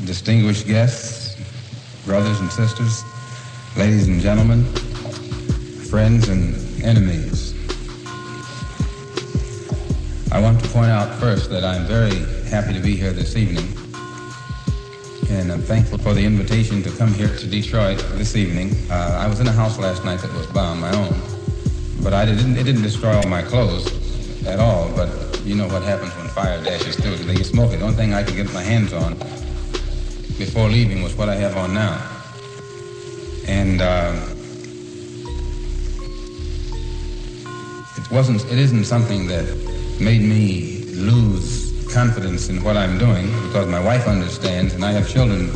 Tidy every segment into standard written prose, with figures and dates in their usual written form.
distinguished guests, brothers and sisters, ladies and gentlemen, friends and enemies. I want to point out first that I'm very happy to be here this evening, and I'm thankful for the invitation to come here to Detroit this evening. I was in a house last night that was bombed, my own, but it didn't destroy all my clothes at all, but you know what happens when fire dashes through it. You smoke it. The only thing I could get my hands on before leaving was what I have on now. And it isn't something that made me lose confidence in what I'm doing, because my wife understands, and I have children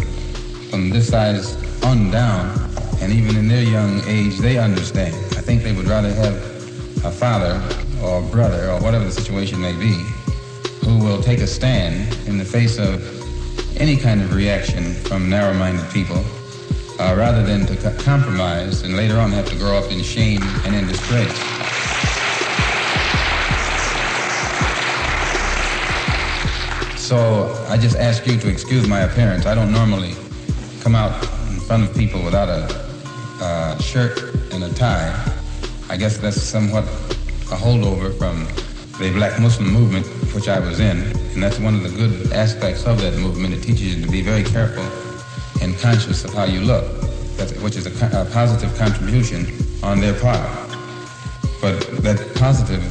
from this size on down, and even in their young age, they understand. I think they would rather have a father or brother, or whatever the situation may be, who will take a stand in the face of any kind of reaction from narrow-minded people, rather than to compromise and later on have to grow up in shame and in disgrace. So I just ask you to excuse my appearance. I don't normally come out in front of people without a shirt and a tie. I guess that's somewhat a holdover from the black Muslim movement, which I was in, and that's one of the good aspects of that movement. It teaches you to be very careful and conscious of how you look, which is a positive contribution on their part. But that positive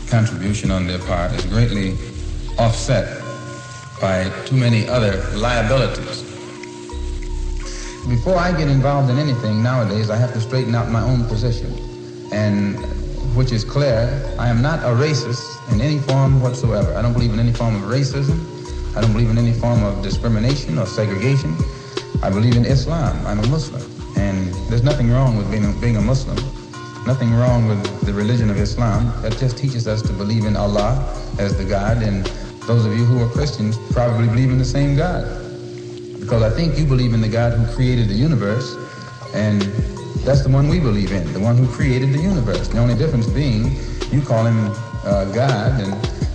contribution on their part is greatly offset by too many other liabilities. Before I get involved in anything nowadays, I have to straighten out my own position, and which is clear. I am not a racist in any form whatsoever. I don't believe in any form of racism. I don't believe in any form of discrimination or segregation. I believe in Islam. I'm a Muslim, and there's nothing wrong with being a Muslim. Nothing wrong with the religion of Islam. That just teaches us to believe in Allah as the God, and those of you who are Christians probably believe in the same God, because I think you believe in the God who created the universe, and that's the one we believe in, the one who created the universe. The only difference being you call him God,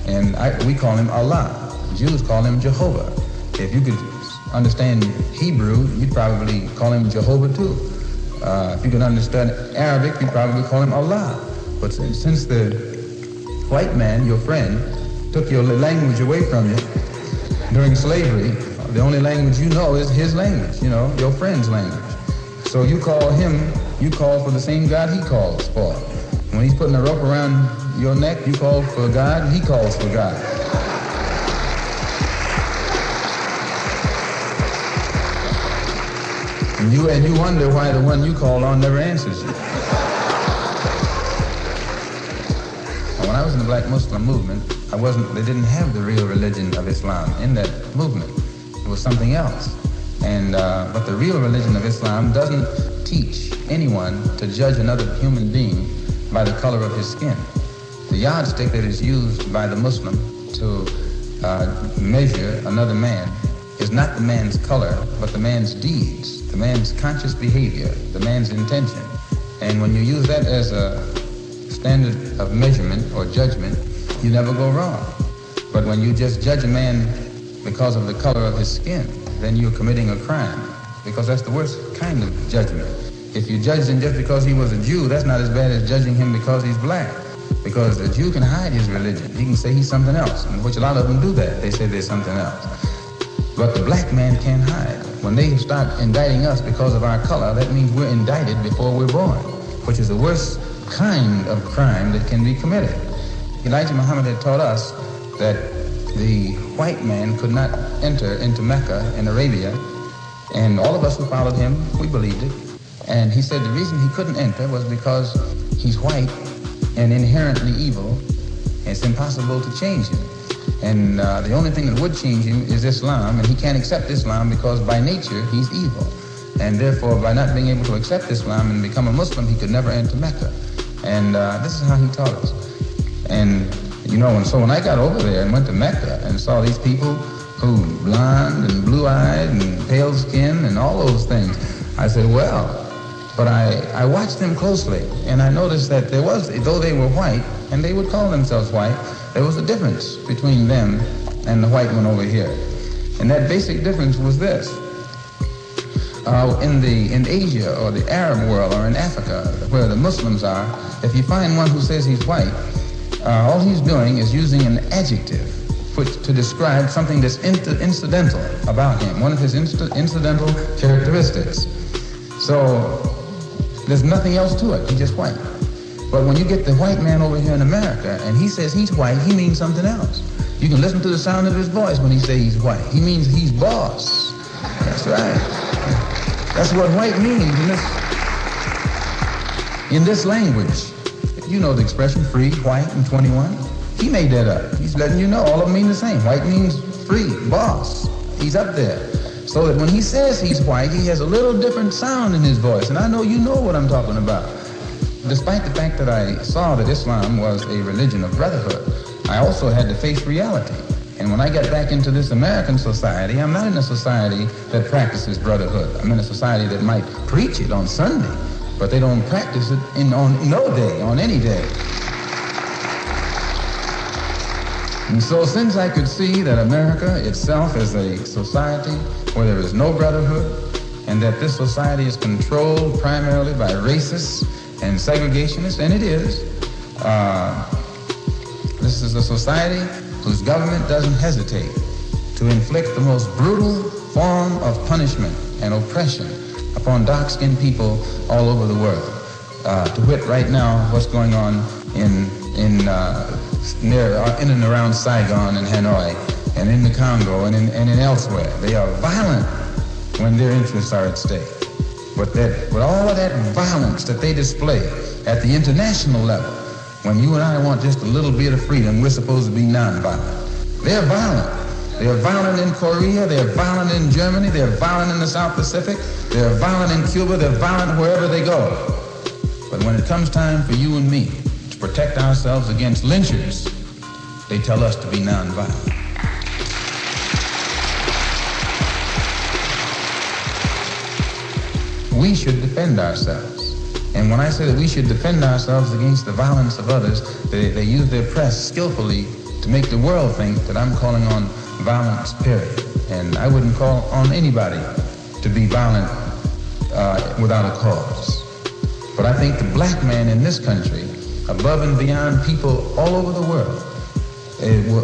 and we call him Allah. Jews call him Jehovah. If you could understand Hebrew, you'd probably call him Jehovah too. If you could understand Arabic, you'd probably call him Allah. But since the white man, your friend, took your language away from you during slavery, the only language you know is his language, your friend's language. So you call for the same God he calls for. When he's putting a rope around your neck, you call for God, he calls for God. And you wonder why the one you call on never answers you. When I was in the black Muslim movement, they didn't have the real religion of Islam in that movement. It was something else. But the real religion of Islam doesn't teach anyone to judge another human being by the color of his skin. The yardstick that is used by the Muslim to measure another man is not the man's color, but the man's deeds, the man's conscious behavior, the man's intention. And when you use that as a standard of measurement or judgment, you never go wrong. But when you just judge a man because of the color of his skin, then you're committing a crime, because that's the worst kind of judgment. If you judge him just because he was a Jew, that's not as bad as judging him because he's black, because the Jew can hide his religion. He can say he's something else, which a lot of them do that. They say they're something else. But the black man can't hide. When they start indicting us because of our color, that means we're indicted before we're born, which is the worst kind of crime that can be committed. Elijah Muhammad had taught us that the white man could not enter into Mecca in Arabia, and all of us who followed him, we believed it. And he said the reason he couldn't enter was because he's white and inherently evil, and it's impossible to change him. And the only thing that would change him is Islam, and he can't accept Islam because by nature he's evil. And therefore, by not being able to accept Islam and become a Muslim, he could never enter Mecca. And this is how he taught us. And and so when I got over there and went to Mecca and saw these people who blonde and blue-eyed and pale skin and all those things, I said, well, but I watched them closely, and I noticed that there was, though they were white, and they would call themselves white, there was a difference between them and the white one over here. And that basic difference was this. In Asia or the Arab world or in Africa, where the Muslims are, if you find one who says he's white, all he's doing is using an adjective to describe something that's incidental about him, one of his incidental characteristics. So there's nothing else to it. He's just white. But when you get the white man over here in America and he says he's white, he means something else. You can listen to the sound of his voice when he says he's white. He means he's boss. That's right. That's what white means in this language. You know the expression free, white, and 21. He made that up. He's letting you know all of them mean the same. White means free, boss. He's up there. So that when he says he's white, he has a little different sound in his voice. And I know you know what I'm talking about. Despite the fact that I saw that Islam was a religion of brotherhood, I also had to face reality. And when I got back into this American society, I'm not in a society that practices brotherhood. I'm in a society that might preach it on Sunday, but they don't practice it on no day, on any day. And so since I could see that America itself is a society where there is no brotherhood, and that this society is controlled primarily by racists and segregationists, and it is, this is a society whose government doesn't hesitate to inflict the most brutal form of punishment and oppression upon dark-skinned people all over the world. To wit, right now, what's going on in and around Saigon and Hanoi, and in the Congo and in elsewhere. They are violent when their interests are at stake. But with all of that violence that they display at the international level, when you and I want just a little bit of freedom, we're supposed to be nonviolent. They're violent. They're violent in Korea, they're violent in Germany, they're violent in the South Pacific, they're violent in Cuba, they're violent wherever they go. But when it comes time for you and me to protect ourselves against lynchers, they tell us to be nonviolent. We should defend ourselves. And when I say that we should defend ourselves against the violence of others, they use their press skillfully to make the world think that I'm calling on violence, period. And I wouldn't call on anybody to be violent without a cause. But I think the black man in this country, above and beyond people all over the world,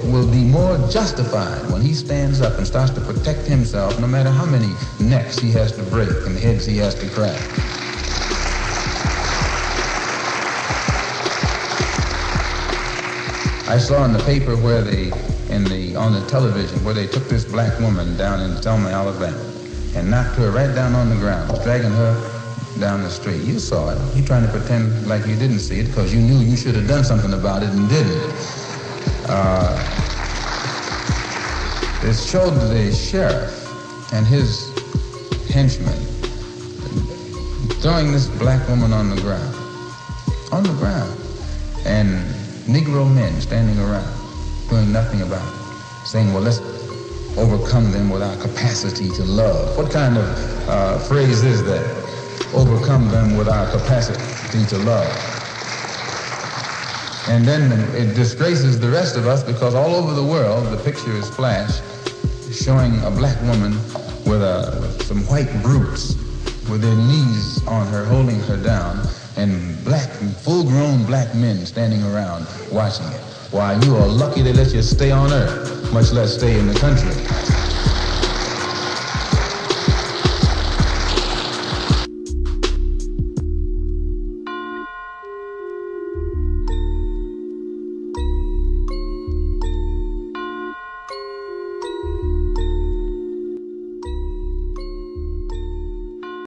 will be more justified when he stands up and starts to protect himself, no matter how many necks he has to break and heads he has to crack. I saw in the paper where on the television, where they took this black woman down in Selma, Alabama, and knocked her right down on the ground, dragging her down the street. You saw it. You're trying to pretend like you didn't see it because you knew you should have done something about it and didn't. It showed the sheriff and his henchmen throwing this black woman on the ground, and Negro men standing around doing nothing about it, saying, well, let's overcome them with our capacity to love. What kind of phrase is that? Overcome them with our capacity to love. And then it disgraces the rest of us because all over the world the picture is flashed showing a black woman with some white brutes with their knees on her, holding her down, and full-grown black men standing around watching it. Why, you are lucky they let you stay on earth, much less stay in the country.